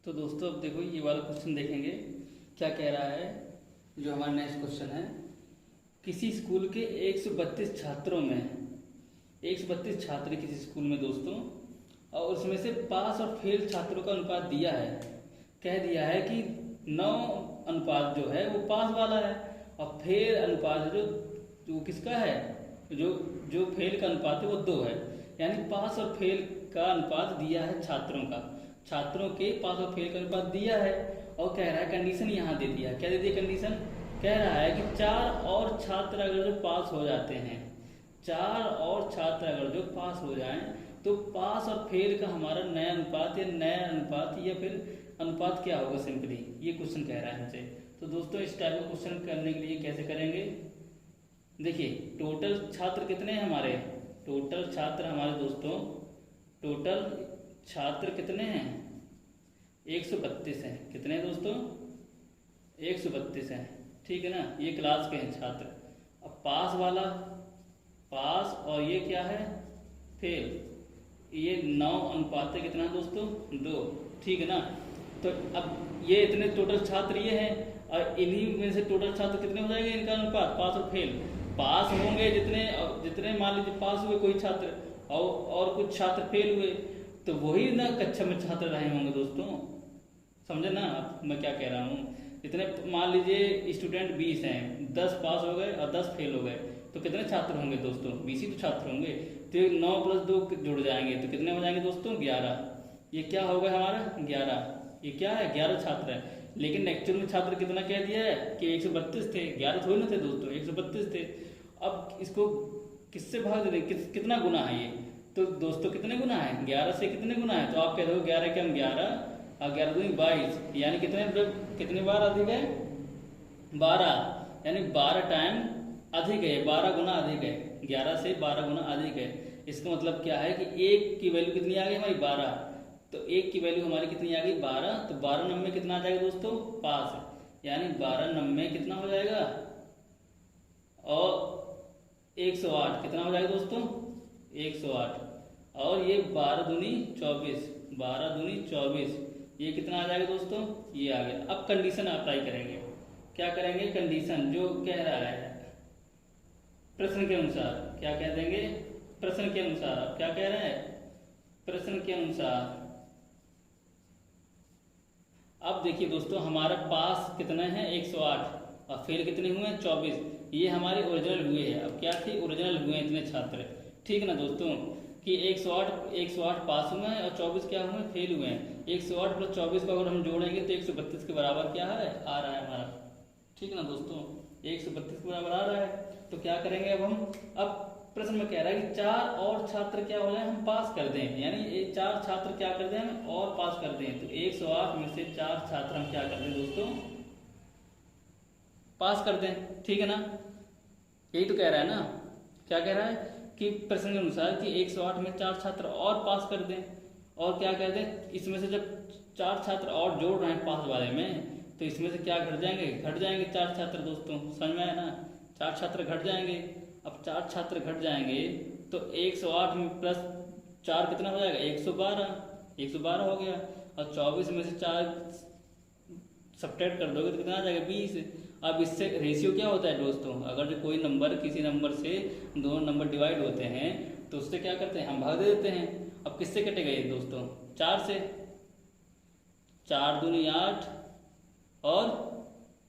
तो दोस्तों अब देखो ये वाला क्वेश्चन देखेंगे क्या कह रहा है। जो हमारा नेक्स्ट क्वेश्चन है, किसी स्कूल के 132 छात्रों में 132 छात्र किसी स्कूल में दोस्तों, और उसमें से पास और फेल छात्रों का अनुपात दिया है। कह दिया है कि 9 अनुपात जो है वो पास वाला है और फेल अनुपात जो जो किसका है, जो जो फेल का अनुपात है वो 2 है। यानी पास और फेल का अनुपात दिया है छात्रों के पास और फेल का अनुपात दिया है। और कह रहा है कंडीशन यहाँ दे दिया। क्या दे दिया कंडीशन? कह रहा है कि 4 और छात्र अगर जो पास हो जाते हैं, 4 और छात्र अगर जो पास हो जाएं तो पास और फेल का हमारा नया अनुपात या फिर अनुपात क्या होगा। सिंपली ये क्वेश्चन कह रहा है हमसे। तो दोस्तों इस टाइप का क्वेश्चन करने के लिए कैसे करेंगे, देखिए टोटल छात्र कितने हैं हमारे, टोटल छात्र हमारे दोस्तों, टोटल छात्र कितने हैं 132 हैं। कितने हैं दोस्तों 132 हैं, ठीक है ना। ये क्लास के हैं छात्र। अब पास वाला पास और ये क्या है फेल, ये 9 अनुपात है कितना दोस्तों 2, ठीक है ना। तो अब ये इतने टोटल छात्र ये हैं और इन्हीं में से टोटल छात्र कितने हो जाएंगे, इनका अनुपात पास और फेल। पास होंगे जितने मान लीजिए पास हुए कोई छात्र और कुछ छात्र फेल हुए, तो वही ना कक्षा में छात्र रहे होंगे दोस्तों। समझे ना आप मैं क्या कह रहा हूँ। जितने मान लीजिए स्टूडेंट 20 हैं, 10 पास हो गए और 10 फेल हो गए, तो कितने छात्र होंगे दोस्तों 20 ही तो छात्र होंगे। तो 9 + 2 जुड़ जाएंगे तो कितने हो जाएंगे दोस्तों 11। ये क्या होगा हमारा 11, ये क्या है 11 छात्र है। लेकिन एक्चुअल में छात्र कितना कह दिया है कि 132 थे, 11 थोड़ी ना थे दोस्तों 132 थे। अब इसको किससे भाग दे कितना गुना है ये, तो दोस्तों कितने गुना है 11 से कितने गुना है, तो आप कह दो 11 के हम 11 और 11 दूनी 22, यानी कितने बार अधिक है 12, यानी 12 टाइम अधिक है, 12 गुना अधिक है, 11 से 12 गुना अधिक है। इसका मतलब क्या है कि 1 की वैल्यू कितनी आ गई हमारी 12, तो 1 की वैल्यू हमारी कितनी आ गई 12, तो 12 नंबर कितना आ जाएगा दोस्तों पास, यानी 12 नंबर कितना हो जाएगा और 108 कितना हो जाएगा दोस्तों 108। और ये 12 दूनी 24, 12 दूनी 24, ये कितना आ जाएगा दोस्तों ये आ गया। अब कंडीशन अप्लाई करेंगे, क्या करेंगे कंडीशन जो कह रहा है प्रश्न के अनुसार, क्या कह देंगे प्रश्न के अनुसार। अब क्या कह रहे हैं प्रश्न के अनुसार। अब देखिए दोस्तों हमारा पास कितने हैं 108 और फेल कितने हुए 24, ये हमारे ओरिजिनल हुए हैं। अब क्या थी ओरिजिनल हुए हैं इतने छात्र, ठीक है ना दोस्तों, कि 108 पास हुए हैं और 24 क्या हुए फेल हुए हैं। 108 + 24 को अगर हम जोड़ेंगे तो 132 के बराबर क्या है आ रहा है हमारा, ठीक है ना दोस्तों 132 के बराबर आ रहा है। तो क्या करेंगे अब हम, अब प्रश्न में कह रहा है कि 4 और छात्र क्या हो जाए हम पास कर दें, यानी 4 छात्र क्या कर दें हम और पास कर दें। तो 108 में से 4 छात्र हम क्या कर दें दोस्तों पास कर दें, ठीक है ना। यही तो कह रहा है ना, क्या कह रहा है कि प्रश्न के अनुसार कि 108 में 4 छात्र और पास कर दें। और क्या कर दें इसमें से जब 4 छात्र और जोड़ रहे हैं पास वाले में, तो इसमें से क्या घट जाएंगे 4 छात्र दोस्तों, समझ में आया ना 4 छात्र घट जाएंगे। अब 4 छात्र घट जाएंगे तो 108 में +4 कितना हो जाएगा 112 हो गया। और 24 में से 4 सब्ट्रैक्ट कर दोगे तो कितना आ जाएगा 20। अब इससे रेशियो क्या होता है दोस्तों, अगर जो कोई नंबर किसी नंबर से 2 नंबर डिवाइड होते हैं तो उससे क्या करते हैं हम भाग दे देते हैं। अब किससे कटेगा ये दोस्तों 4 से, 4 दूनी 8 और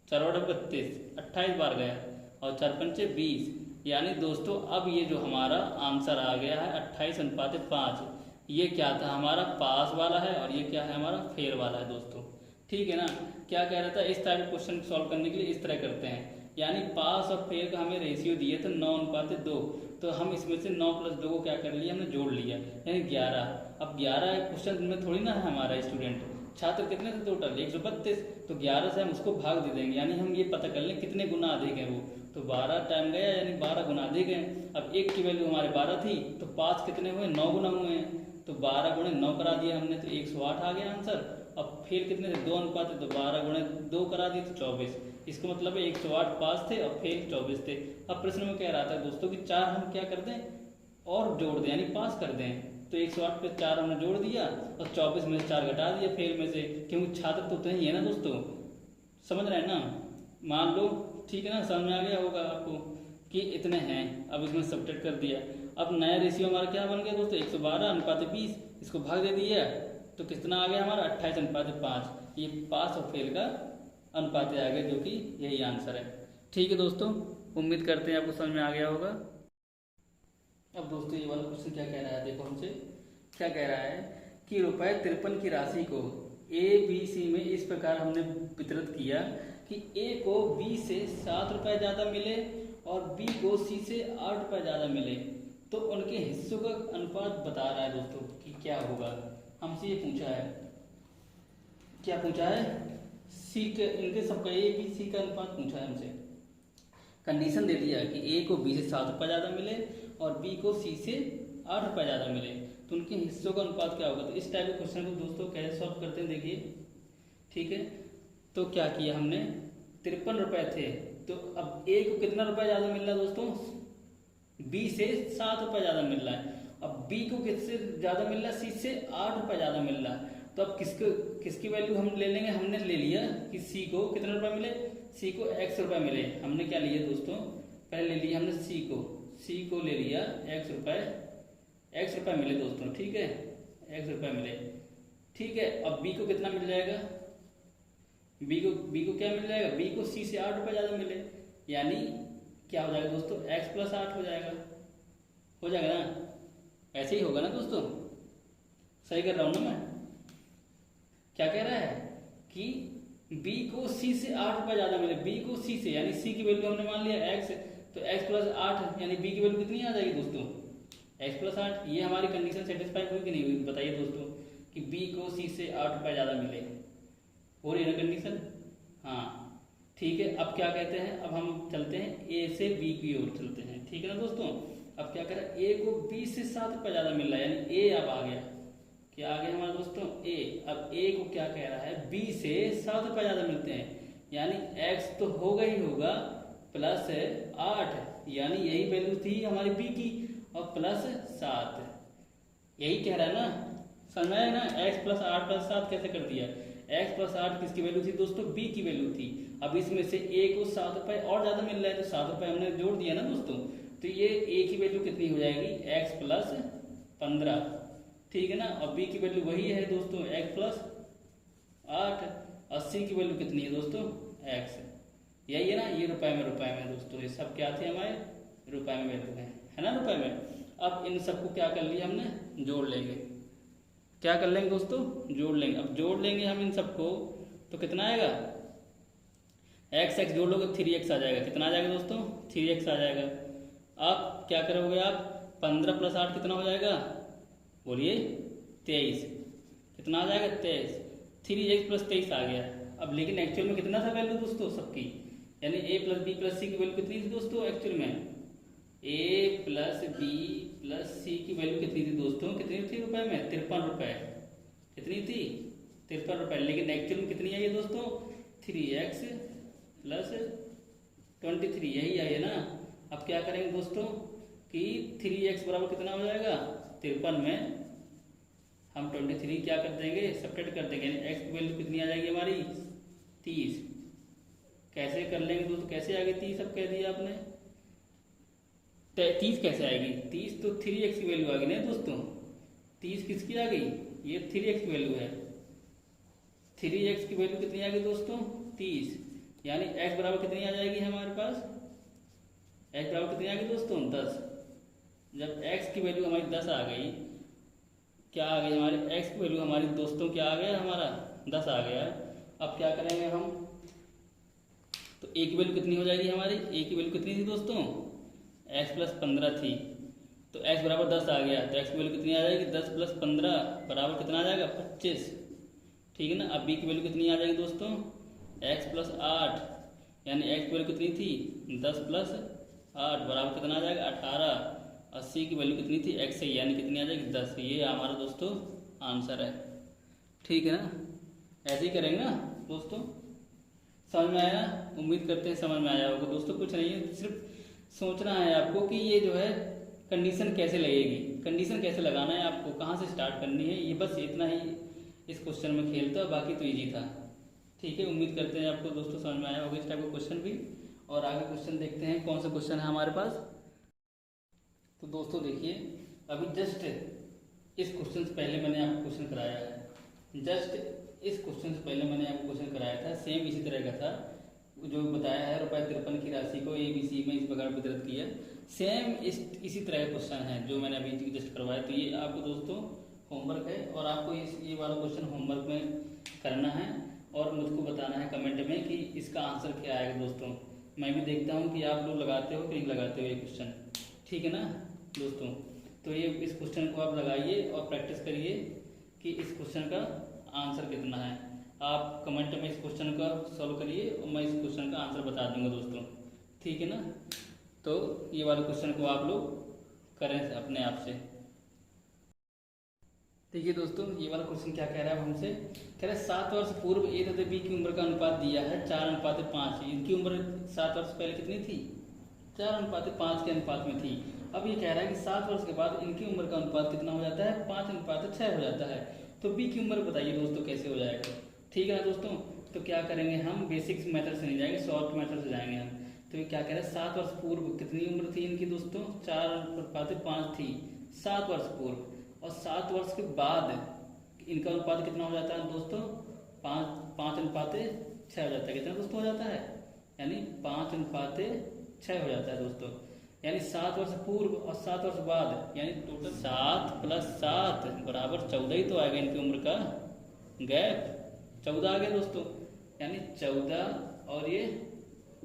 4 × 32 28 बार गया और 4 × 5 20, यानी दोस्तों अब ये जो हमारा आंसर आ गया है 28:5। ये क्या था हमारा पास वाला है और ये क्या है हमारा फेल वाला है दोस्तों, ठीक है ना। क्या कह रहा था इस टाइप क्वेश्चन सॉल्व करने के लिए इस तरह करते हैं, यानी पास और फेल का हमें रेशियो दिए थे 9:2, तो हम इसमें से 9 + 2 को क्या कर लिया हमने जोड़ लिया यानी 11। अब 11 क्वेश्चन में थोड़ी ना है हमारा स्टूडेंट, छात्र कितने थे टोटल 132, तो 11 से हम उसको भाग दे देंगे, यानी हम ये पता कर लें कितने गुना अधिक है वो, तो 12 टाइम गया यानी 12 गुना अधिक है। अब 1 की वैल्यू हमारे 12 थी तो पास कितने हुए 9 गुना हुए हैं, तो 12 × 9 करा दिया हमने तो 108 आ गया आंसर। अब फेल कितने थे 2 अनुपात है तो 12 × 2 करा दिए तो 24। इसका मतलब है 108 पास थे और फेल 24 थे। अब प्रश्न में कह रहा था दोस्तों कि 4 हम क्या कर दें और जोड़ दें यानी पास कर दें, तो 108 पे 4 हमने जोड़ दिया और 24 में से 4 घटा दिया फेल में से, क्योंकि छात्र तो उतने ही है ना दोस्तों, समझ रहे हैं ना। मान लो, ठीक है ना, समझ में आ गया होगा आपको कि इतने हैं। अब इसमें सब्ट्रैक्ट कर दिया। अब नया रेशियो हमारा क्या बन गया दोस्तों, 112:20, इसको भाग दे दिया तो कितना आ गया हमारा 28:5। ये पास और फेल का अनुपात आ गया, जो कि यही आंसर है। ठीक है दोस्तों, उम्मीद करते हैं आपको समझ में आ गया होगा। अब दोस्तों ये वाला क्वेश्चन क्या कह रहा है, देखो हमसे क्या कह रहा है कि ₹53 की राशि को ABC में इस प्रकार हमने वितरित किया कि A को B से ₹7 ज़्यादा मिले और B को C से ₹8 ज़्यादा मिले, तो उनके हिस्सों का अनुपात बता रहा है दोस्तों कि क्या होगा। हमसे ये पूछा है, क्या पूछा है, C के, इनके सबका A B C का अनुपात पूछा है हमसे। कंडीशन दे दिया कि A को B से ₹7 ज़्यादा मिले और B को C से ₹8 ज़्यादा मिले, तो उनके हिस्सों का अनुपात क्या होगा। तो इस टाइप के क्वेश्चन को दोस्तों कैसे सॉल्व करते हैं देखिए, ठीक है। तो क्या किया हमने, ₹53 थे, तो अब A को कितना रुपया ज़्यादा मिल रहा है दोस्तों, B से ₹7 ज़्यादा मिल रहा है। अब B को किससे ज़्यादा मिल रहा है, C से ₹8 ज़्यादा मिल रहा है। तो अब किसकी वैल्यू हम ले लेंगे, हमने ले लिया कि C को कितना रुपया मिले, C को X रुपये मिले। हमने क्या लिया दोस्तों, पहले ले लिया हमने C को ले लिया X रुपये मिले दोस्तों, ठीक है, X रुपये मिले, ठीक है। अब B को कितना मिल जाएगा, B को क्या मिल जाएगा, B को C से ₹8 ज़्यादा मिले, यानी क्या हो जाएगा दोस्तों, X + 8 हो जाएगा ना, ऐसे ही होगा ना दोस्तों, सही कर रहा हूँ ना मैं। क्या कह रहा है कि B को C से ₹8 ज़्यादा मिले, B को C से, यानी C की वैल्यू हमने मान लिया X, तो X + 8 यानी B की वैल्यू कितनी आ जाएगी दोस्तों, X + 8। ये हमारी कंडीशन सेटिस्फाई हुई कि नहीं हुई, बताइए दोस्तों, कि B को C से ₹8 ज़्यादा मिले, हो रही है ना कंडीशन, हाँ, ठीक है। अब क्या कहते हैं, अब हम चलते हैं A से B की ओर चलते हैं, ठीक है ना दोस्तों। अब क्या करें, A को B से ₹7 ज़्यादा मिल रहा है, यानी A अब आ गया, क्या आ गया हमारा दोस्तों, A। अब A को क्या कह रहा है, B से ₹7 ज़्यादा मिलते हैं, यानी X तो होगा ही होगा + 8, यानी यही वैल्यू थी हमारी B की, और +7, यही कह रहा है ना, समझ में आया ना। X + 8 + 7 कैसे कर दिया, X + 8 किसकी वैल्यू थी दोस्तों, B की वैल्यू थी। अब इसमें से A को ₹7 और ज़्यादा मिल रहा है, तो ₹7 हमने जोड़ दिया ना दोस्तों, तो ये A की वैल्यू कितनी हो जाएगी, X + 15, ठीक है ना। और B की वैल्यू वही है दोस्तों, X + 8, और C की वैल्यू कितनी है दोस्तों, X, यही है ना। ये रुपए में दोस्तों, ये सब क्या थे हमारे, रुपए में वैल्यू है ना, रुपए में। अब इन सबको क्या कर लिया हमने, जोड़ लेंगे। क्या कर लेंगे दोस्तों, जोड़ लेंगे। अब जोड़ लेंगे हम इन सबको, तो कितना आएगा, x जोड़ लोगे 3x आ जाएगा, कितना आ जाएगा दोस्तों, 3x आ जाएगा। अब क्या करोगे आप, 15 + 8 कितना हो जाएगा, बोलिए 23, कितना आ जाएगा 23, 3x + 23 आ गया। अब लेकिन एक्चुअल में कितना था वैल्यू दोस्तों सबकी, यानी A + B + C की वैल्यू कितनी थी दोस्तों, एक्चुअल में A + B + C की वैल्यू कितनी थी दोस्तों, कितनी थी रुपए में, ₹53, कितनी थी, ₹53। लेकिन एक्चुअल में कितनी आई है दोस्तों, 3x + 23, यही आई है ना। अब क्या करेंगे दोस्तों कि 3x बराबर कितना हो जाएगा, 53 में हम 23 क्या कर देंगे, सब्ट्रैक्ट कर देंगे, यानी x की वैल्यू कितनी आ जाएगी हमारी, 30। कैसे कर लेंगे दोस्तों, कैसे आ गई 30, अब कह दिया आपने, 30 कैसे आएगी, 30 तो 3x की वैल्यू आ गई ना दोस्तों, 30 किसकी आ गई, ये 3x की वैल्यू है, 3x की वैल्यू कितनी आ गई दोस्तों, 30, यानी x बराबर कितनी आ जाएगी हमारे पास, x बराबर कितनी आ गई दोस्तों, 10। जब x की वैल्यू हमारी 10 आ गई, क्या आ गई हमारे, x की वैल्यू हमारी दोस्तों क्या आ गया हमारा, 10 आ गया। अब क्या करेंगे हम, तो a की वैल्यू कितनी हो जाएगी हमारी, a की वैल्यू कितनी थी दोस्तों, x + 15 थी, तो x बराबर 10 आ गया, तो x की वैल्यू कितनी आ जाएगी, 10 + 15 बराबर कितना आ जाएगा, 25, ठीक है ना। अब b की वैल्यू कितनी आ जाएगी दोस्तों, x + 8, यानी x की वैल्यू कितनी थी, 10 + 8 बराबर कितना आ जाएगा, 18, और c की वैल्यू कितनी थी, x है, यानी कितनी आ जाएगी, 10। ये हमारा दोस्तों आंसर है, ठीक है ना। ऐसे ही करेंगे ना दोस्तों, समझ में आया, उम्मीद करते हैं समझ में आया होगा दोस्तों। कुछ नहीं है, सिर्फ सोचना है आपको कि ये जो है कंडीशन कैसे लगेगी। कंडीशन कैसे लगाना है, आपको कहाँ से स्टार्ट करनी है, ये बस इतना ही इस क्वेश्चन में खेल था, बाकी तो इजी था। ठीक है, उम्मीद करते हैं आपको दोस्तों समझ में आया होगा इस टाइप का क्वेश्चन भी। और आगे क्वेश्चन देखते हैं कौन सा क्वेश्चन है हमारे पास। तो दोस्तों देखिए, अभी जस्ट इस क्वेश्चन से पहले मैंने आपको क्वेश्चन कराया है, जस्ट इस क्वेश्चन से पहले मैंने आपको क्वेश्चन कराया था, सेम इसी तरह का था, जो बताया है ₹53 की राशि को ABC में इस प्रकार वितरित किया। सेम इसी तरह का क्वेश्चन है जो मैंने अभी जस्ट करवाया। तो ये आपको दोस्तों होमवर्क है, और आपको ये वाला क्वेश्चन होमवर्क में करना है और मुझको बताना है कमेंट में कि इसका आंसर क्या आएगा। दोस्तों मैं भी देखता हूँ कि आप लोग लगाते हो कि नहीं लगाते हो ये क्वेश्चन, ठीक है ना दोस्तों। तो ये इस क्वेश्चन को आप लगाइए और प्रैक्टिस करिए कि इस क्वेश्चन का आंसर कितना है। आप कमेंट में इस क्वेश्चन का सॉल्व करिए और मैं इस क्वेश्चन का आंसर बता दूंगा दोस्तों, ठीक है ना। तो ये वाले क्वेश्चन को आप लोग करें अपने आप से। देखिए दोस्तों, ये वाला क्वेश्चन क्या कह रहा है हमसे, कह रहा है 7 वर्ष पूर्व A तथा B की उम्र का अनुपात दिया है 4:5। इनकी उम्र 7 वर्ष पहले कितनी थी, 4:5 के अनुपात में थी। अब ये कह रहा है कि 7 वर्ष के बाद इनकी उम्र का अनुपात कितना हो जाता है, 5:6 हो जाता है। तो B की उम्र बताइए दोस्तों कैसे हो जाएगा, ठीक है ना दोस्तों। तो क्या करेंगे हम, बेसिक्स मेथड से नहीं जाएंगे, शॉर्ट मेथड से जाएंगे हम। तो ये क्या कह रहा है, 7 वर्ष पूर्व कितनी उम्र थी इनकी दोस्तों, 4:5 थी 7 वर्ष पूर्व, और 7 वर्ष के बाद इनका अनुपात कितना हो जाता है दोस्तों, 5:6 हो जाता है। कितना दोस्तों हो जाता है, यानी 5:6 हो जाता है दोस्तों। यानी 7 वर्ष पूर्व और 7 वर्ष बाद, यानी टोटल 7 + 7 = 14 ही तो आएगा इनकी उम्र का गैप, 14 आ गया दोस्तों। यानी 14 और ये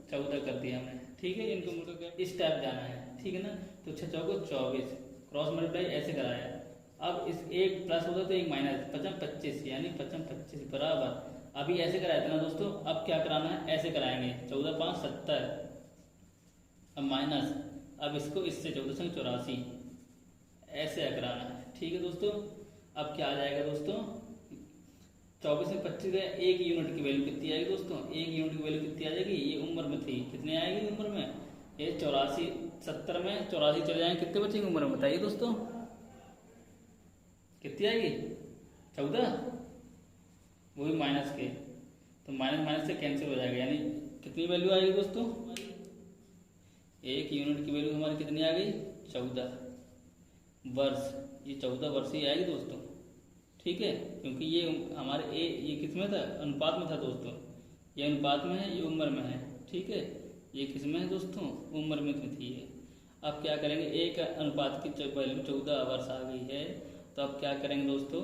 14 कर दिया हमने, ठीक है। इनकी उम्र का गैप इस टाइप जाना है, ठीक है ना। तो 6 चौको 24, क्रॉस मल्टीप्लाई ऐसे कराया। अब इस एक प्लस होता तो एक माइनस, 25, यानी 25 बराबर, अभी ऐसे कराया था ना दोस्तों। अब क्या कराना है, ऐसे कराएंगे, 14 5 70, अब माइनस, अब इसको इससे 14 84 ऐसे कराना है, ठीक है दोस्तों। अब क्या आ जाएगा दोस्तों, 24 में 25 गया, 1 यूनिट की वैल्यू कितनी आएगी दोस्तों, 1 यूनिट की वैल्यू कितनी आ जाएगी, ये उम्र में थी, कितने आएगी उम्र में, ये 84, 70 में 84 चले जाएंगे, कितने बचेंगे उम्र में बताइए दोस्तों, कितनी आएगी 14, वो भी माइनस के, तो माइनस से कैंसिल हो जाएगा, यानी कितनी वैल्यू आएगी दोस्तों, 1 यूनिट की वैल्यू हमारी कितनी आ गई, 14 वर्ष, ये 14 वर्ष ही आएगी दोस्तों, ठीक है। क्योंकि ये हमारे ये किस में था, अनुपात में था दोस्तों, ये अनुपात में है, ये उम्र में है, ठीक है। ये किस में है दोस्तों, उम्र में थी ये। अब क्या करेंगे, एक अनुपात की वैल्यू 14 वर्ष आ गई है, तो अब क्या करेंगे दोस्तों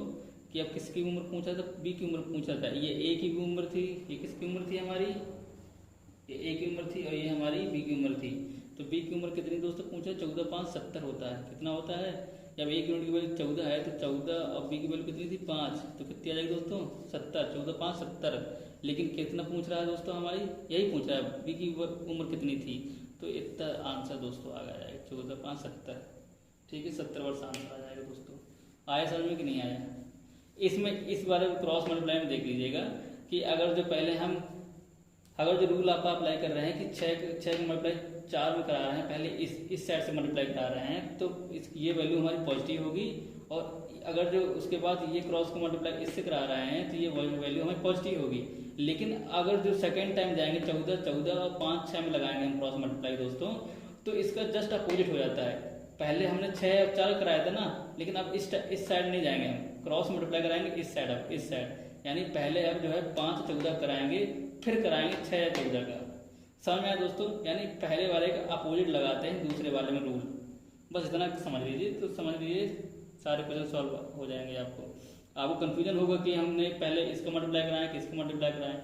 कि अब किसकी उम्र पूछा था, बी की उम्र पूछा था। ये ए की भी उम्र थी, ये किसकी उम्र थी हमारी, ये ए की उम्र थी, और ये हमारी बी की उम्र थी। तो बी की उम्र कितनी दोस्तों पूछा, 14 5 70 होता है, कितना होता है, जब एक यूनिट की वैल्यू 14 है तो 14 और बी की वैल्यू कितनी थी 5, तो कितनी आ जाएगी दोस्तों 70, 14 5 70। लेकिन कितना पूछ रहा है दोस्तों, हमारी यही पूछ रहा है, बी की उम्र कितनी थी, तो इतना आंसर दोस्तों आ जाएगा 14 5 70, ठीक है। 70 वर्ष आंसर आ जाएगा दोस्तों। आया समझ में कि नहीं आया। इसमें इस बारे में क्रॉस मल्टीप्लाई में देख लीजिएगा कि अगर जो पहले हम जो रूल आप अप्लाई कर रहे हैं कि 6 का मल्टीप्लाई 4 में करा रहे हैं, पहले इस साइड से मल्टीप्लाई करा रहे हैं, तो ये वैल्यू हमारी पॉजिटिव होगी। और अगर जो उसके बाद ये क्रॉस को मल्टीप्लाई इससे करा रहे हैं तो ये वैल्यू हमारी पॉजिटिव होगी। लेकिन अगर जो सेकेंड टाइम जाएंगे 14 और 5 6 में लगाएंगे हम क्रॉस मल्टीप्लाई दोस्तों, तो इसका जस्ट अपोजिट हो जाता है। पहले हमने 6 और 4 कराया था ना, लेकिन अब इस साइड नहीं जाएंगे, हम क्रॉस मल्टीप्लाई कराएंगे इस साइड, अब इस साइड, यानी पहले अब जो है 5 14 कराएंगे, फिर कराएंगे 6 या 14 का। समझ में आया दोस्तों, यानी पहले वाले का अपोजिट लगाते हैं दूसरे वाले में रूल, बस इतना समझ लीजिए। तो समझ लीजिए सारे क्वेश्चन सॉल्व हो जाएंगे। आपको कंफ्यूजन होगा कि हमने पहले इसका मल्टीप्लाई कराया कि इसका मल्टीप्लाई कराया।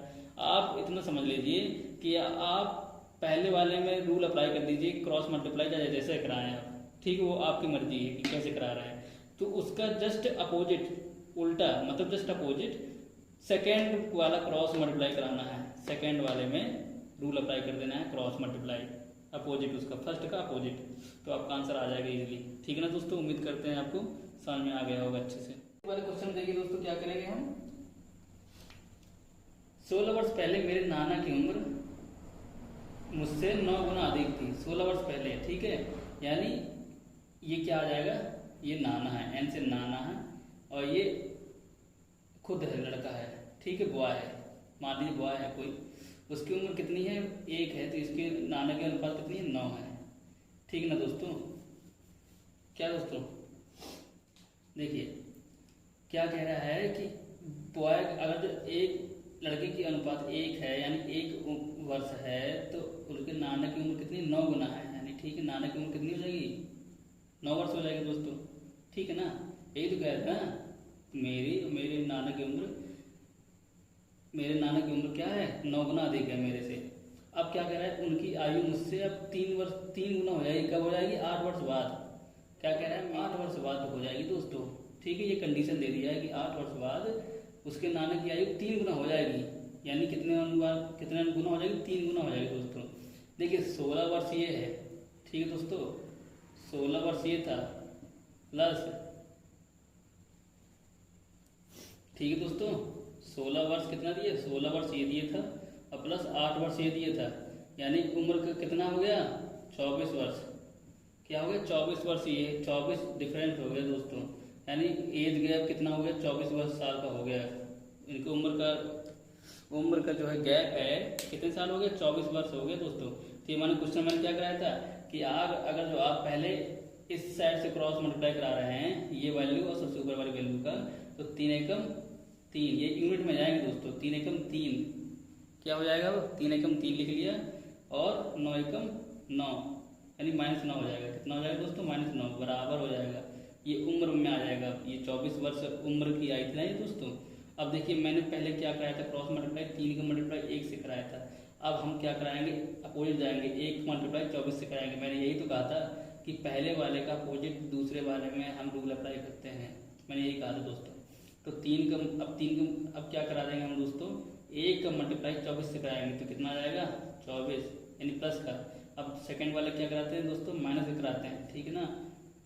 आप इतना समझ लीजिए कि आप पहले वाले में रूल अप्लाई कर दीजिए, क्रॉस मल्टीप्लाई जैसे कराएं आप, ठीक है, वो आपकी मर्जी है कि कैसे करा रहे हैं। तो उसका जस्ट अपोजिट, उल्टा, मतलब जस्ट अपोजिट सेकेंड वाला क्रॉस मल्टीप्लाई कराना है, सेकेंड वाले में रूल अप्लाई कर देना है, क्रॉस मल्टीप्लाई अपोजिट उसका, फर्स्ट का अपोजिट, तो आपका आंसर आ जाएगा इजीली, ठीक है ना दोस्तों। उम्मीद करते हैं आपको समझ में आ गया होगा अच्छे से। वाले क्वेश्चन देखिए दोस्तों, क्या करेंगे हम, 16 वर्ष पहले मेरे नाना की उम्र मुझसे 9 गुना अधिक थी, 16 वर्ष पहले, ठीक है। यानी ये क्या आ जाएगा, ये नाना है, एन से नाना है, और ये खुद है, लड़का है, ठीक है, बॉय है, मान लीजिए बॉय है कोई, उसकी उम्र कितनी है, 1 है, तो इसके नाना की अनुपात कितनी है, 9 है। ठीक है ना दोस्तों। क्या दोस्तों, देखिए क्या कह रहा है कि बॉय अगर जो एक लड़के की अनुपात 1 है, यानी 1 वर्ष है, तो उनके नाना की उम्र कितनी, 9 गुना है, यानी ठीक है, नाना की उम्र कितनी हो जाएगी, 9 वर्ष हो जाएगी दोस्तों। ठीक है ना, यही तो कह रहा था ना, मेरे नाना की उम्र क्या है, 9 गुना अधिक है मेरे से। अब क्या कह रहा है, उनकी आयु मुझसे अब 3 गुना हो जाएगी, कब हो जाएगी, 8 वर्ष बाद। क्या कह रहा है, 8 वर्ष बाद हो जाएगी दोस्तों। ठीक है, ये कंडीशन दे दिया है कि 8 वर्ष बाद उसके नाना की आयु 3 गुना हो जाएगी, यानी कितने गुना हो जाएगी, 3 गुना हो जाएगी दोस्तों। देखिए 16 वर्ष ये है, ठीक है दोस्तों, 16 वर्ष ये था, प्लस, ठीक है दोस्तों, 16 वर्ष कितना दिए, 16 वर्ष ये दिए था, और प्लस 8 वर्ष ये दिए था, यानी उम्र का कितना हो गया, 24 वर्ष। क्या हो गया, 24 वर्ष, ये 24 डिफरेंट हो गया दोस्तों, यानी एज गैप कितना हो गया, 24 वर्ष साल का हो गया। इनकी उम्र का जो है गैप है, कितने साल हो गए, 24 वर्ष हो गए दोस्तों। तो ये क्वेश्चन मैंने क्या कराया था कि अगर जो आप पहले इस साइड से क्रॉस मल्टीप्लाई करा रहे हैं, ये वैल्यू और सबसे ऊपर वाली वैल्यू का, तो 3 एकम 3, ये यूनिट में जाएंगे दोस्तों, 3 एकम 3 क्या हो जाएगा, 3 एकम 3 लिख लिया, और 9 एकम 9, यानी -9 हो जाएगा। कितना हो जाएगा दोस्तों, -9 बराबर हो जाएगा, ये उम्र में आ जाएगा। ये 24 वर्ष उम्र की आई थी ना ये दोस्तों। अब देखिए मैंने पहले क्या कराया था, क्रॉस मल्टीप्लाई 3 का मल्टीप्लाई 1 से कराया था। अब हम क्या कराएंगे, अपोजिट जाएंगे, 1 मल्टीप्लाई 24 से कराएंगे। मैंने यही तो कहा था कि पहले वाले का अपोजिट दूसरे वाले में हम रूल अप्लाई करते हैं, मैंने यही कहा था दोस्तों। तो 3 का अब क्या करा देंगे हम दोस्तों, 1 का मल्टीप्लाई 24 से कराएंगे, तो कितना आ जाएगा, 24, यानी प्लस का। अब सेकंड वाले क्या कराते हैं दोस्तों, माइनस से कराते हैं, ठीक है ना।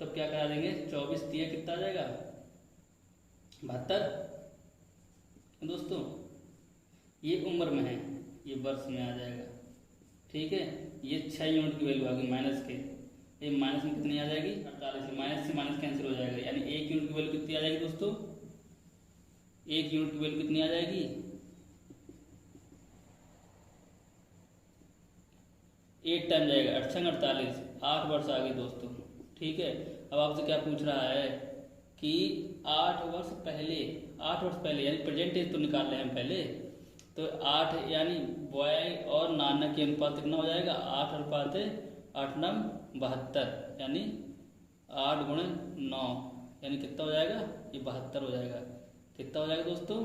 तब क्या करा देंगे, 24 दिया कितना आ जाएगा, 72 दोस्तों। ये उम्र में है, ये वर्ष में आ जाएगा, ठीक है। ये 6 यूनिट की वैल्यू आ गई माइनस के, ये माइनस में कितनी आ जाएगी, 48, माइनस से माइनस कैंसिल हो जाएगा, यानी 1 यूनिट की वैल्यू कितनी आ जाएगी दोस्तों, 1 यूनिट की वैल्यू कितनी आ जाएगी, 8 टाइम जाएगा, 48, 8 वर्ष आ गए दोस्तों, ठीक है। अब आपसे क्या पूछ रहा है कि 8 वर्ष पहले यानी प्रेजेंट एज तो निकाल रहे हैं हम पहले, तो 8 यानी बॉय और नाना के अनुपात कितना हो जाएगा, 8 अनुपात 8 9 72, यानी 8 गुणे 9, यानी कितना हो जाएगा, ये 72 हो जाएगा। कितना हो जाएगा दोस्तों,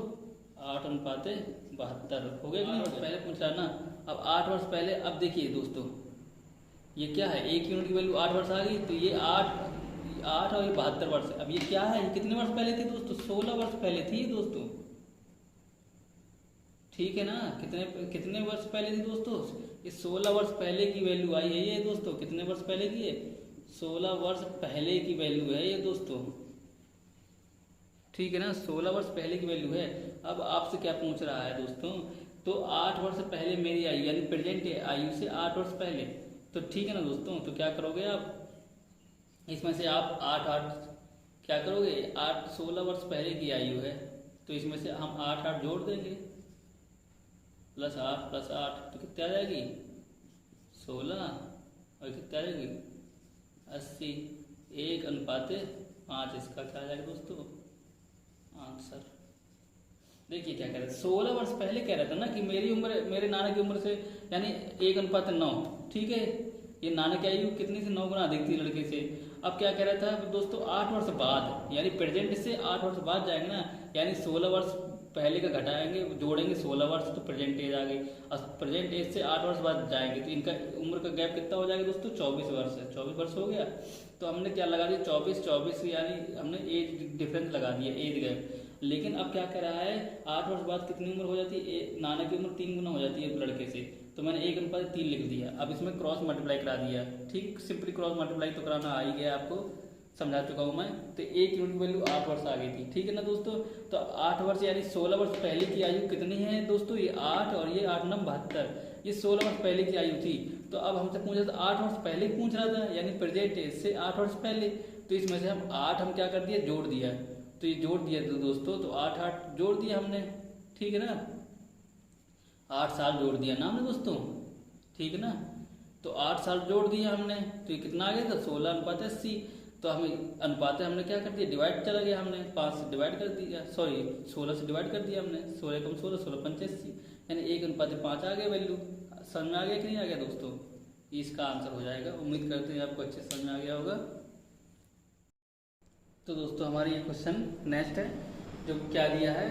8 अनुपात 72 हो गया। 8 वर्ष पहले पूछ रहा ना, अब 8 वर्ष पहले, अब देखिए दोस्तों ये क्या है, 1 यूनिट की वैल्यू 8 वर्ष आ गई, तो ये 8 और ये 72 वर्ष। अब ये क्या है, ये कितने वर्ष पहले थी दोस्तों, 16 वर्ष पहले थी दोस्तों, ठीक है ना। कितने वर्ष पहले थी दोस्तों, ये 16 वर्ष पहले की वैल्यू आई है ये दोस्तों। कितने वर्ष पहले की है, 16 वर्ष पहले की वैल्यू है ये दोस्तों, ठीक है ना, 16 वर्ष पहले की वैल्यू है। अब आपसे क्या पूछ रहा है दोस्तों, तो 8 वर्ष पहले मेरी आयु, यानी प्रेजेंट आयु से 8 वर्ष पहले, तो ठीक है ना दोस्तों। तो क्या करोगे आप, इसमें से आप 8 क्या करोगे, 16 वर्ष पहले की आयु है, तो इसमें से हम 8 जोड़ देंगे, +8 +8, तो कितनी आ जाएगी, 16, और कितनी आ जाएगी, 80, 1 अनुपात 5, इसका क्या आ जाएगा दोस्तों आंसर। देखिए क्या कह रहे थे, 16 वर्ष पहले कह रहा था ना कि मेरे नाना की उम्र से, यानी 1 अनुपात 9, ठीक है। ये नाना की आयु कितनी से, 9 गुना अधिक थी लड़के से। अब क्या कह रहा था दोस्तों, 8 वर्ष बाद, यानी प्रेजेंट से 8 वर्ष बाद जाएंगे ना, यानी 16 वर्ष पहले का घटाएंगे, जोड़ेंगे 16 वर्ष, तो प्रेजेंट एज आ गई। और प्रेजेंट एज से 8 वर्ष बाद जाएंगे, तो इनका उम्र का गैप कितना हो जाएगा दोस्तों, 24 वर्ष है। 24 वर्ष हो गया, तो हमने क्या लगा दिया, 24 यानी हमने एज डिफरेंस लगा दिया, एज गैप। लेकिन अब क्या कह रहा है, 8 वर्ष बाद कितनी उम्र हो जाती है, नाना की उम्र 3 गुना हो जाती है लड़के से, तो मैंने 1 अनुपात 3 लिख दिया। अब इसमें क्रॉस मल्टीप्लाई करा दिया, ठीक, सिंपली क्रॉस मल्टीप्लाई तो कराना आ ही गया, आपको समझा चुका हूँ मैं। तो 1 यूनिट की वैल्यू 8 वर्ष आ गई थी, ठीक है ना दोस्तों। तो 8 वर्ष यानी 16 वर्ष पहले की आयु कितनी है दोस्तों, ये 8 और ये 8 9 72, ये 16 वर्ष पहले की आयु थी। तो अब हमसे पूछ रहा था 8 वर्ष पहले पूछ रहा था, यानी प्रेजेंट एज से 8 वर्ष पहले, तो इसमें से हम 8 हम क्या कर दिया, जोड़ दिया। तो ये जोड़ दिया तो दोस्तों, तो 8 8 जोड़ दिया हमने, ठीक है ना। 8 साल जोड़ दिया ना हमने दोस्तों, ठीक है ना। तो 8 साल जोड़ दिया हमने, तो ये कितना आ गया था, 16:80। तो हमें अनुपात हमने क्या कर दिया, डिवाइड चला गया, हमने 5 से डिवाइड कर दिया, सॉरी 16 से डिवाइड कर दिया हमने, 16 कम 16 16 यानी 1:5 आ गया वैल्यू। समझ में आ गया कि नहीं आ गया दोस्तों, इसका आंसर हो जाएगा। उम्मीद करते हैं आपको अच्छे समझ में आ गया होगा। तो दोस्तों हमारी ये क्वेश्चन नेक्स्ट है, जो क्या दिया है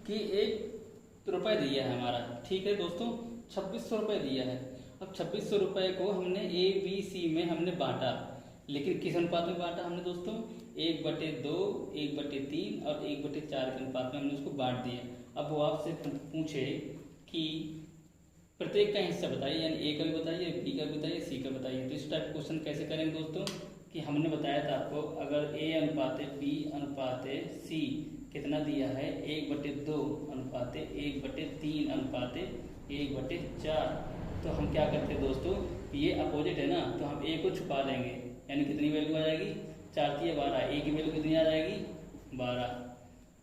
कि 1 रुपये दिया है हमारा, ठीक है दोस्तों, 2600 रुपये दिया है। अब 2600 रुपये को हमने ABC में हमने बांटा, लेकिन किस अनुपात में बांटा हमने दोस्तों, 1/2, 1/3 और 1/4 के अनुपात में हमने उसको बांट दिया। अब वो आपसे पूछे कि प्रत्येक का हिस्सा बताइए, यानी A का भी बताइए, B का भी बताइए, C का बताइए। तो इस टाइप क्वेश्चन कैसे करेंगे दोस्तों, कि हमने बताया था आपको, अगर A अनुपात B अनुपात C कितना दिया है, 1/2 अनुपात 1/3 अनुपात 1/4, तो हम क्या करते हैं दोस्तों, ये अपोजिट है ना, तो हम A को छुपा लेंगे, यानी कितनी वैल्यू आ जाएगी, 4 3 12, A की वैल्यू कितनी आ जाएगी, 12,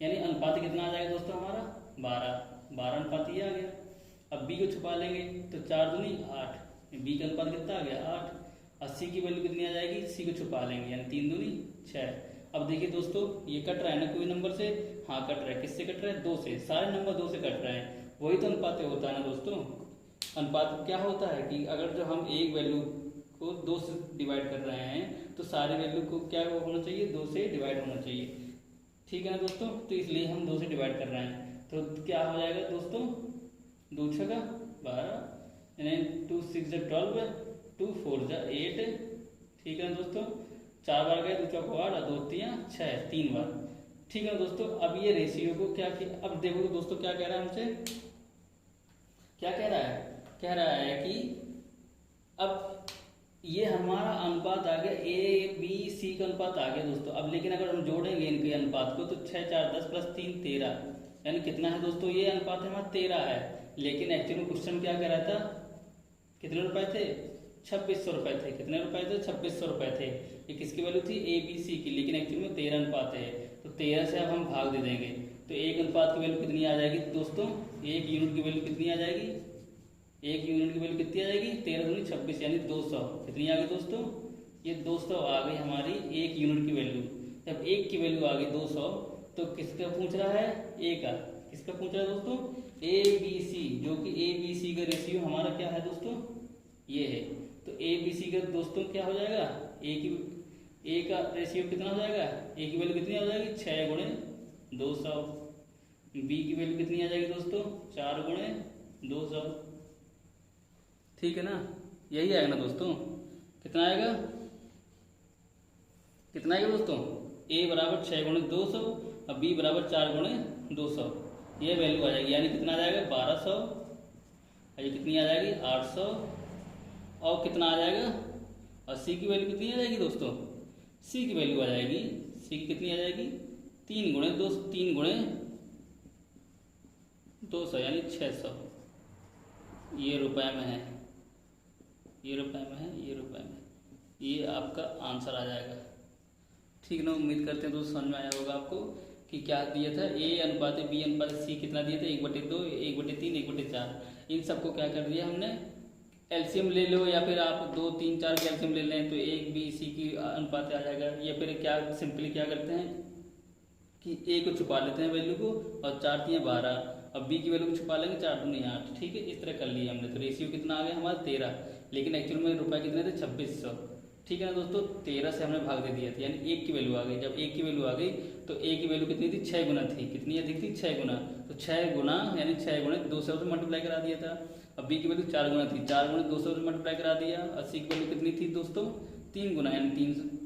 यानी अनुपात कितना आ जाएगा दोस्तों हमारा, 12 अनुपात ये आ गया। अब B को छुपा लेंगे, तो 4 दूनी 8, B का अनुपात कितना आ गया, 8। और C की वैल्यू कितनी आ जाएगी, C को छुपा लेंगे, यानी 3 दूनी 6। अब देखिए दोस्तों, ये कट रहा है ना कोई नंबर से, हाँ कट रहा है, किससे कट रहा है, 2 से, सारे नंबर 2 से कट रहे हैं, वही तो अनुपात होता है ना दोस्तों। अनुपात क्या होता है कि अगर जो हम एक वैल्यू को 2 से डिवाइड कर रहे हैं, तो सारे वैल्यू को क्या होना चाहिए, 2 से डिवाइड होना चाहिए, ठीक है ना दोस्तों। तो इसलिए हम 2 से डिवाइड कर रहे हैं, तो क्या हो जाएगा दोस्तों, 2 6 12, यानी 2 6 12, 2 4 8, ठीक है ना दोस्तों। 4 बार गए, 2 4 8, 2 3 6, 3 बार, ठीक है ना दोस्तों। अब ये रेशियो को क्या किया, अब देखो दोस्तों क्या कह रहा है हमसे, क्या कह रहा है, कह रहा है कि अब ये हमारा अनुपात आ गया, ABC का अनुपात आ गया दोस्तों। अब लेकिन अगर हम जोड़ेंगे इनके अनुपात को, तो 6 4 10 + 3 13, यानी कितना है दोस्तों, ये अनुपात हमारा 13 है। लेकिन एक्चुअली में क्वेश्चन क्या कह रहा था, कितने रुपए थे, 2600 रुपए थे, कितने रुपए थे, 2600 रुपए थे। ये किसकी वैल्यू थी, ABC की, लेकिन एक्चुअली में 13 अनुपात है, तो 13 से अब हम भाग दे देंगे, तो एक अनुपात की वैल्यू कितनी आ जाएगी दोस्तों, एक यूनिट की वैल्यू कितनी आ जाएगी, एक यूनिट की वैल्यू कितनी आ जाएगी, 13 दूनी 26, यानी 200, कितनी आ गई दोस्तों, ये 200 आ गई हमारी एक यूनिट की वैल्यू। जब एक की वैल्यू आ गई 200, तो किसका पूछ रहा है, A का, किसका पूछ रहा है दोस्तों, ABC, जो कि ABC का रेशियो हमारा क्या है दोस्तों, ये है। तो ABC का दोस्तों क्या हो जाएगा, A का रेशियो कितना हो जाएगा, A की वैल्यू कितनी हो जाएगी, 6 × 200, B की वैल्यू कितनी आ जाएगी दोस्तों, 4 × 200, ठीक है ना। यही आएगा ना दोस्तों, कितना आएगा, कितना आएगा दोस्तों, A बराबर 6 × 200 और B बराबर 4 × 200, ये वैल्यू आ जाएगी, यानी कितना आ जाएगा 1200, और ये कितनी आ जाएगी 800, और कितना आ जाएगा, और C की वैल्यू कितनी आ जाएगी दोस्तों, C की वैल्यू आ जाएगी, C की कितनी आ जाएगी, 3 × 200 यानी 600, ये रुपए में है, ये रुपए में है, ये रुपए में, ये आपका आंसर आ जाएगा, ठीक ना। उम्मीद करते हैं दोस्तों समझ में आया होगा आपको कि क्या दिया था, A अनुपात B अनुपात C कितना दिया था, 1/2 1/3 1/4। इन सबको क्या कर दिया हमने, एलसीएम ले लो, या फिर आप 2 3 4 के एलसीएम ले लें, तो 1B/C की अनुपात आ जाएगा। या फिर क्या सिंपली क्या करते हैं कि A को छुपा लेते हैं वैल्यू को, और 4 3 12, अब B की वैल्यू को छुपा लेंगे, 4 दूनी 8, ठीक है। इस तरह कर लिया हमने, तो रेशियो कितना आ गया हमारा 13, लेकिन एक्चुअल में रुपए कितने थे, 2600, ठीक है ना दोस्तों। 13 से हमने भाग दे दिया था, यानी 1 की वैल्यू आ गई। जब 1 की वैल्यू आ गई, तो A की वैल्यू कितनी थी, 6 गुना थी, कितनी अधिक थी, 6 गुना, तो 6 गुना यानी 6 × 200 से मल्टीप्लाई करा दिया था। अब B की वैल्यू 4 गुना थी, 4 × 200 से मल्टीप्लाई करा दिया, और C की वैल्यू कितनी थी दोस्तों, 3 गुना, यानी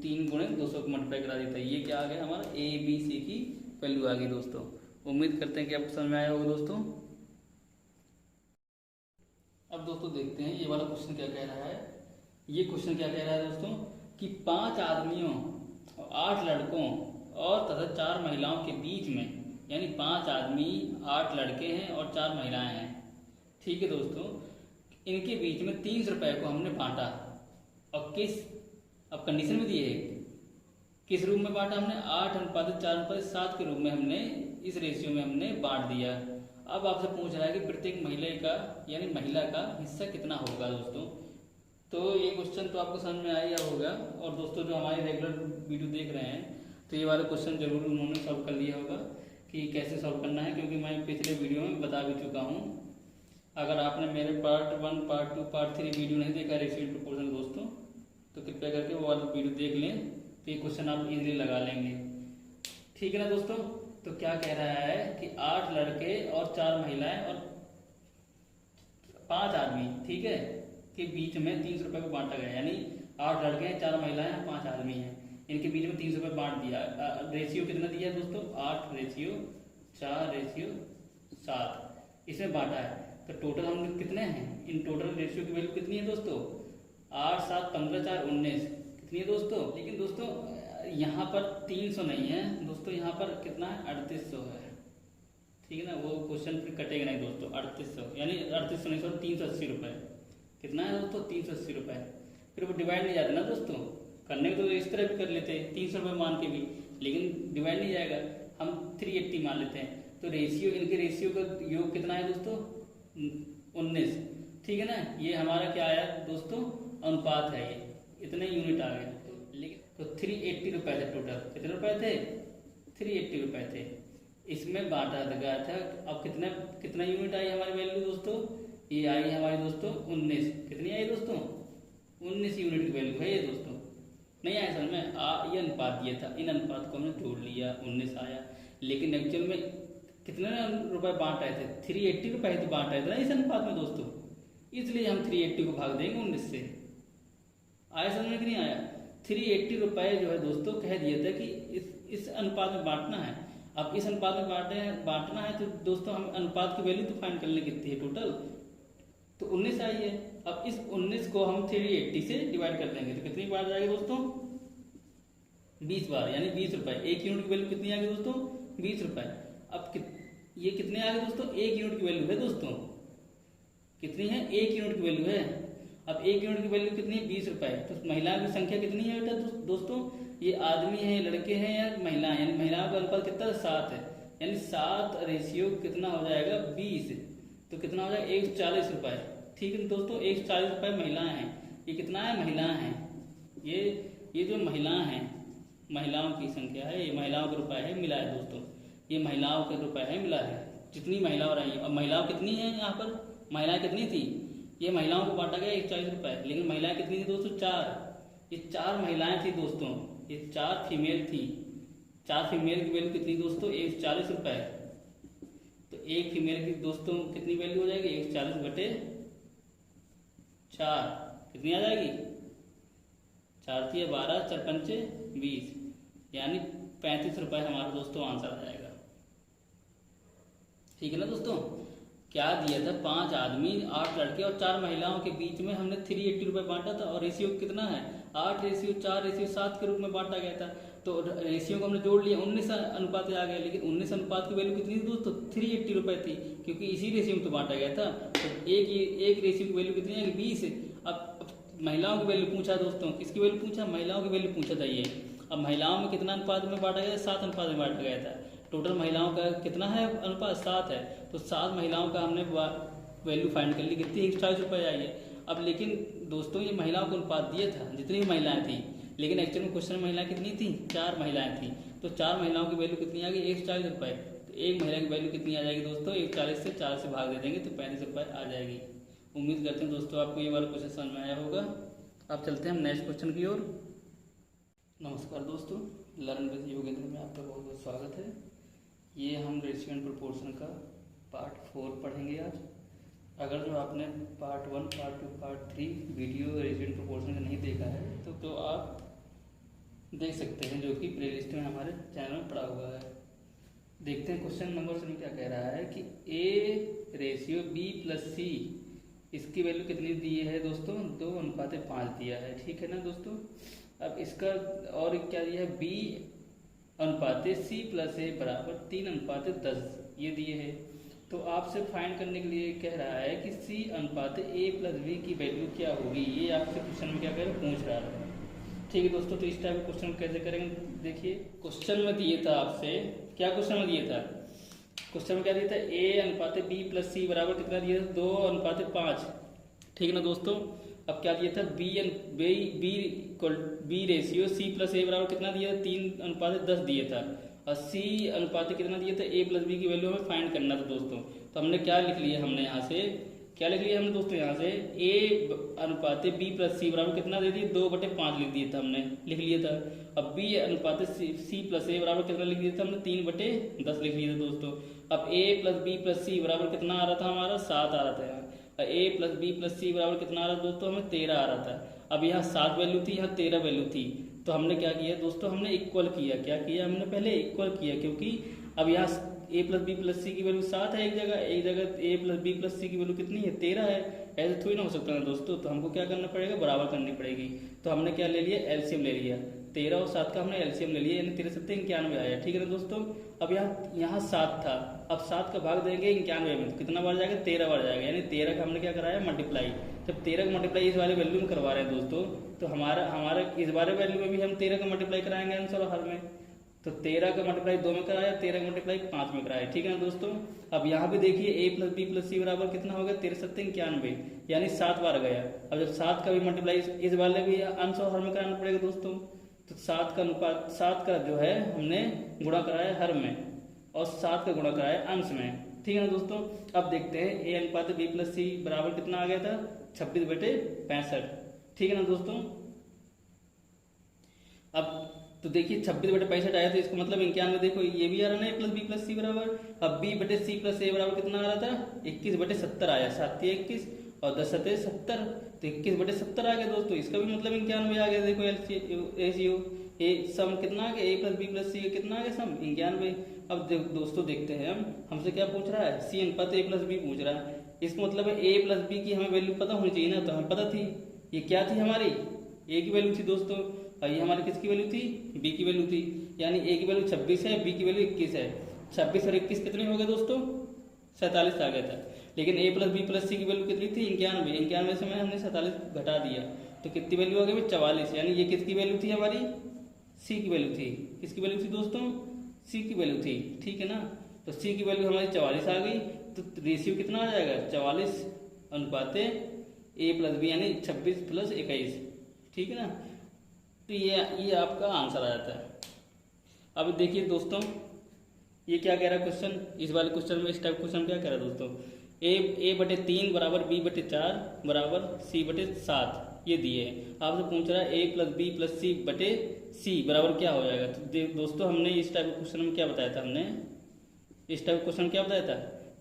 3 × 200 को मल्टीप्लाई करा दिया था। ये क्या आ गया हमारा, ABC की वैल्यू आ गई दोस्तों। उम्मीद करते हैं कि आपको समझ में आया होगा दोस्तों। अब दोस्तों देखते हैं ये वाला क्वेश्चन क्या कह रहा है। ये क्वेश्चन क्या कह रहा है दोस्तों, कि 5 आदमियों और 8 लड़कों और तथा 4 महिलाओं के बीच में, यानी 5 आदमी 8 लड़के हैं और 4 महिलाएं हैं, ठीक है दोस्तों। इनके बीच में 30 रुपए को हमने बांटा, और किस, अब कंडीशन में दी है किस रूप में बांटा हमने? 8:4:7 के रूप में हमने इस रेशियो में हमने बांट दिया। अब आपसे पूछ रहा है कि प्रत्येक महिला का यानी महिला का हिस्सा कितना होगा दोस्तों। तो ये क्वेश्चन तो आपको समझ में आया होगा, और दोस्तों जो हमारे रेगुलर वीडियो देख रहे हैं तो ये वाला क्वेश्चन जरूर उन्होंने सॉल्व कर लिया होगा कि कैसे सॉल्व करना है, क्योंकि मैं पिछले वीडियो में बता भी चुका हूँ। अगर आपने मेरे पार्ट 1, पार्ट 2, पार्ट 3 वीडियो नहीं देखा रेशियो प्रोपोर्शन दोस्तों, तो कृपया करके वो वाला वीडियो देख लें, तो ये क्वेश्चन आप इजीली लगा लेंगे। ठीक है ना दोस्तों। तो क्या कह रहा है कि 8 लड़के और 4 महिलाएं और 5 आदमी, ठीक है, के बीच में 300 रुपये को बांटा गया। यानी 8 लड़के हैं, 4 महिलाएं हैं, 5 आदमी हैं, इनके बीच में 300 रुपये बांट दिया। रेशियो कितना दिया है दोस्तों? 8:4:7 इसमें बांटा है। तो टोटल हम कितने हैं? इन टोटल रेशियो की वैल्यू कितनी है दोस्तों? 8, 7, 15, 4, 19 कितनी है दोस्तों? लेकिन दोस्तों यहाँ पर 300 नहीं है दोस्तों, यहाँ पर कितना है? 3800 है। ठीक है ना, वो क्वेश्चन फिर कटेगा नहीं दोस्तों। 3800 यानी 3800 नहीं, सॉरी 380 रुपये। कितना है दोस्तों? 380 रुपये। फिर वो डिवाइड नहीं जाता ना दोस्तों, करने को तो इस तरह भी कर लेते हैं 300 रुपये मान के भी, लेकिन डिवाइड नहीं जाएगा, हम 380 मान लेते हैं। तो रेशियो, इनके रेशियो का योग कितना है दोस्तों? 19। ठीक है ना, ये हमारा क्या आया दोस्तों? अनुपात है, ये इतने यूनिट आ गए। लेकिन तो 380 रुपये थे टोटल। कितने रुपए थे? 380 रुपये थे। इसमें बांटा गया था। अब कितना यूनिट आई हमारी वैल्यू दोस्तों? ये आई हमारी दोस्तों 19। कितनी आई दोस्तों? 19 यूनिट की वैल्यू है ये दोस्तों। नहीं आया समझ में? ये अनुपात दिया था, इन अनुपात को हमने जोड़ लिया, 19 आया। लेकिन एक्चुअल में कितने रुपए बांट आए थे? 380 रुपये तो बांट आए थे ना इस अनुपात में दोस्तों, इसलिए हम 380 को भाग देंगे 19 से। आया समझ में कि नहीं आया? 380 रुपये जो है दोस्तों कह दिया था कि इस अनुपात में बांटना है। अब इस अनुपात में बांटना है तो दोस्तों हम अनुपात की वैल्यू तो फाइंड कर लें कितनी है टोटल, तो 19 आई है। अब इस 19 को हम 380 से डिवाइड कर देंगे तो कितनी बार जाएगा दोस्तों? 20 बार, यानी 20 रुपये। एक यूनिट की वैल्यू कितनी आ गई दोस्तों? 20 रुपये। अब ये कितने आ गए दोस्तों? 1 यूनिट की वैल्यू है दोस्तों। कितनी है? 1 यूनिट की वैल्यू है। अब 1 यूनिट की वैल्यू कितनी है? 20 रुपये। तो महिलाओं की संख्या कितनी है बेटा दोस्तों? ये आदमी है, लड़के हैं या महिलाएं? यानी महिलाओं का अनुपात कितना? 7 है। यानी 7 रेशियो कितना हो जाएगा? 20। तो कितना हो जाएगा? 140 रुपये। ठीक है दोस्तों, 140 रुपये महिलाएं हैं। ये कितना है? महिलाएं हैं। ये जो महिलाएं हैं, महिलाओं की संख्या है, ये महिलाओं का रुपये है मिला है दोस्तों। ये महिलाओं के रुपये है मिला है, जितनी महिलाओं रही। अब महिलाओं कितनी है यहाँ पर? महिलाएं कितनी थी? ये महिलाओं को बांटा गया 140 रुपये, लेकिन महिलाएं कितनी थी दोस्तों? 4। ये 4 महिलाएं थी दोस्तों, ये 4 फीमेल थी। 4 फीमेल की वैल्यू कितनी दोस्तों? 140 रुपये। तो एक फीमेल की दोस्तों कितनी वैल्यू हो जाएगी? 140/4 कितनी आ जाएगी? 4 × 12, 4 × 5 20, यानी 35 रुपये हमारा दोस्तों आंसर आ जाएगा। ठीक है ना दोस्तों। क्या दिया था? 5 आदमी, 8 लड़के और 4 महिलाओं के बीच में हमने 380 रुपये बांटा था, और रेशियो कितना है? 8:4:7 के रूप में बांटा गया था। तो रेशियो को हमने जोड़ लिया, 19 अनुपात आ गया। लेकिन 19 अनुपात की वैल्यू कितनी थी दोस्तों? 380 रुपये थी, क्योंकि इसी रेशियो में तो बांटा गया था। तो एक रेशियो की वैल्यू कितनी है? 20। अब महिलाओं की वैल्यू पूछा दोस्तों, किसकी वैल्यू पूछा? महिलाओं की वैल्यू पूछा था ये। अब महिलाओं में कितना अनुपात में बांटा गया? 7 अनुपात में बांटा गया था। टोटल महिलाओं का कितना है अनुपात? 7 है। तो 7 महिलाओं का हमने वैल्यू फाइंड कर ली, कितनी? 140 रुपये आई है। अब लेकिन दोस्तों ये महिलाओं को अनुपात दिया था जितनी महिलाएं थी, लेकिन एक्चुअल में क्वेश्चन में महिलाएं कितनी थी? 4 महिलाएं थी। तो 4 महिलाओं की वैल्यू कितनी आ गई? 140 रुपये। तो एक महिला की वैल्यू कितनी आ जाएगी दोस्तों? 140 से 4 से भाग दे देंगे तो 35 रुपये आ जाएगी। उम्मीद करते हैं दोस्तों आपको ये वाला क्वेश्चन समझ में आया होगा। अब चलते हैं हम नेक्स्ट क्वेश्चन की ओर। नमस्कार दोस्तों, लर्न विद योगेंद्र में आपका बहुत बहुत स्वागत है। ये हम रेशियो एंड प्रोपोर्शन का पार्ट 4 पढ़ेंगे आज। अगर जो आपने part 1, part 2, part 3 video ratio and proportion का नहीं देखा है तो आप देख सकते हैं, जो कि प्लेलिस्ट में हमारे चैनल में पड़ा हुआ है। देखते हैं क्वेश्चन नंबर से क्या कह रहा है कि A/B+C इसकी वैल्यू कितनी दी है दोस्तों? 2:5 दिया है। ठीक है ना दोस्तों। अब इसका और क्या दिया है? B/C + A = 3:10 ये दिए है। तो आपसे फाइंड करने के लिए कह रहा है कि C/A+B की वैल्यू क्या होगी। ये आपसे क्वेश्चन में क्या कह रहा है? पूछ रहा है। ठीक है दोस्तों। तो इस टाइप के क्वेश्चन कैसे करेंगे देखिए क्वेश्चन में दिए था आपसे, क्या क्वेश्चन में दिया था, क्वेश्चन में क्या दिया था, ए अनुपात बी प्लस सी बराबर कितना दिया था, 2:5। ठीक है ना दोस्तों। अब क्या दिया था, बी रेशियो सी प्लस ए बराबर कितना दिया था, 3:10 दिया था। और सी अनुपात कितना दिया था, ए प्लस बी की वैल्यू हमें फाइंड करना था दोस्तों। तो हमने क्या लिख लिया, हमने यहाँ से क्या लिख लिया हमने दोस्तों, यहाँ से ए अनुपात बी प्लस सी बराबर कितना दे दिया, 2/5 लिख दिया था, हमने लिख लिया था। अब बी अनुपात सी प्लस ए बराबर कितना लिख दिया था हमने, 3/10 लिख लिया था दोस्तों। अब ए प्लस बी प्लस सी बराबर कितना आ रहा था हमारा, 7 आ रहा था यहाँ। ए प्लस बी प्लस सी बराबर कितना आ रहा था दोस्तों, हमें 13 आ रहा था। अब यहाँ 7 वैल्यू थी, यहाँ 13 वैल्यू थी। तो हमने क्या किया दोस्तों, हमने इक्वल किया, क्या किया हमने पहले इक्वल किया, क्योंकि अब यहाँ ए प्लस बी प्लस सी की वैल्यू 7 है, एक जगह ए प्लस बी प्लस सी की वैल्यू कितनी है, 13 है। ऐसे थोड़ी ना हो सकता है दोस्तों, तो हमको क्या करना पड़ेगा, बराबर करनी पड़ेगी। तो हमने क्या ले लिया, एलसीएम ले लिया, 13 और 7 का हमने एलसीएम ले लिया, यानी 13 7 91 आया। ठीक है ना दोस्तों। अब यहाँ 7 था, अब 7 का भाग देंगे 91 में, तो कितना बार जाएगा, 13 बार जाएगा। यानी 13 का हमने क्या कराया, मल्टीप्लाई। जब 13 का मल्टीप्लाई इस वाले वैल्यू में करवा रहे हैं दोस्तों, तो हमारा इस वाले वैल्यू में भी हम 13 का मल्टीप्लाई कराएंगे आंसर हर में। तो 13 का मल्टीप्लाई 2 में कराया, 13 का मल्टीप्लाई 5 में कराया। ठीक है ना दोस्तों। अब यहाँ भी देखिए ए प्लस बी प्लस सी बराबर कितना होगा, 13 7 91, यानी 7 बार गया। अब जब 7 का भी मल्टीप्लाई इस वाले भी आंसर हर में कराना पड़ेगा दोस्तों। तो 7 का अनुपात, 7 का जो है हमने गुणा कराया हर में, और 7 का गुणा कराया अंश में। ठीक है ना दोस्तों। अब देखते हैं ए अनुपात बी प्लस सी बराबर कितना आ गया था, 26/65। ठीक है ना दोस्तों। अब तो देखिए 26/65 आया, तो इसका मतलब 91, देखो ये भी आ रहा है प्लस बी प्लस सी बराबर। अब बी बटे सी प्लस ए बराबर कितना आ रहा था, 21/70 आया, 7 21 और 10 7 70, तो 21/70 आ गया दोस्तों। इसका भी मतलब 91 आ गया। देखो एलसीओ ए सम कितना आ गया, ए प्लस बी प्लस सी कितना आ गया, सम 91। अब दोस्तों देखते हैं हमसे क्या पूछ रहा है, सी अनुपात ए प्लस बी पूछ रहा है। इसका मतलब है ए प्लस बी की हमें वैल्यू पता होनी चाहिए ना, तो हमें पता थी, ये क्या थी हमारी, ए की वैल्यू थी दोस्तों, और ये हमारी किसकी वैल्यू थी, बी की वैल्यू थी। यानी ए की वैल्यू 26 है, बी की वैल्यू 21 है। 26 और 21 कितने हो गए दोस्तों, 47 आ गया था। लेकिन ए प्लस बी प्लस सी की वैल्यू कितनी थी, 91 से हमने 47 घटा दिया, तो कितनी वैल्यू आ गई, 44। यानी ये किसकी वैल्यू थी हमारी, सी की वैल्यू थी। किसकी वैल्यू थी दोस्तों, सी की वैल्यू थी। ठीक है ना। तो सी की वैल्यू हमारी 44 आ गई, तो रेशियो कितना आ जाएगा, 44 अनुपात ए प्लस बी, यानी 26 + 21। ठीक है ना। तो ये आपका आंसर आ जाता है। अब देखिए दोस्तों, ये क्या कह रहा है क्वेश्चन, इस वाले क्वेश्चन में, इस टाइप क्वेश्चन क्या कह रहा है दोस्तों, a/3 बराबर b/4 बराबर c/7 ये दिए है। आपसे पूछ रहा है a प्लस बी प्लस सी बटे सी बराबर क्या हो जाएगा। तो दोस्तों हमने इस टाइप क्वेश्चन में क्या बताया था, हमने इस टाइप क्वेश्चन क्या बताया था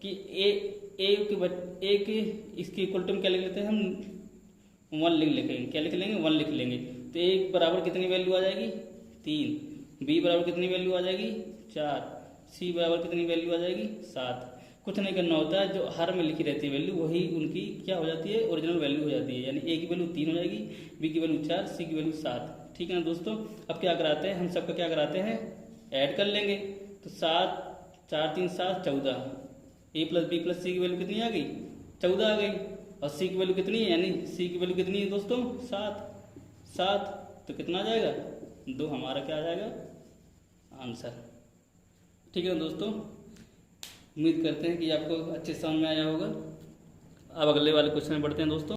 कि ए के इसकी इक्वल टू में क्या लिख लेते हैं हम, 1 लिख लेंगे। क्या लिख लेंगे, 1 लिख लेंगे। तो ए बराबर कितनी वैल्यू आ जाएगी, 3, बी बराबर कितनी वैल्यू आ जाएगी, 4, सी बराबर कितनी वैल्यू आ जाएगी, 7। कुछ नहीं करना होता है, जो हर में लिखी रहती है वैल्यू वही उनकी क्या हो जाती है, ओरिजिनल वैल्यू हो जाती है। यानी ए की वैल्यू 3 हो जाएगी, बी की वैल्यू 4, सी की वैल्यू 7। ठीक है ना दोस्तों। अब क्या कराते हैं, हम सबका क्या कराते हैं, ऐड कर लेंगे। तो 7 4 3 7 14, ए प्लस बी प्लस सी की वैल्यू कितनी आ गई, 14 आ गई। और सी की वैल्यू कितनी है, यानी सी की वैल्यू कितनी है दोस्तों, 7। तो कितना आ जाएगा, 2 हमारा क्या आ जाएगा आंसर। ठीक है ना दोस्तों। उम्मीद करते हैं कि आपको अच्छे समझ में आया होगा। अब अगले वाले क्वेश्चन में बढ़ते हैं दोस्तों।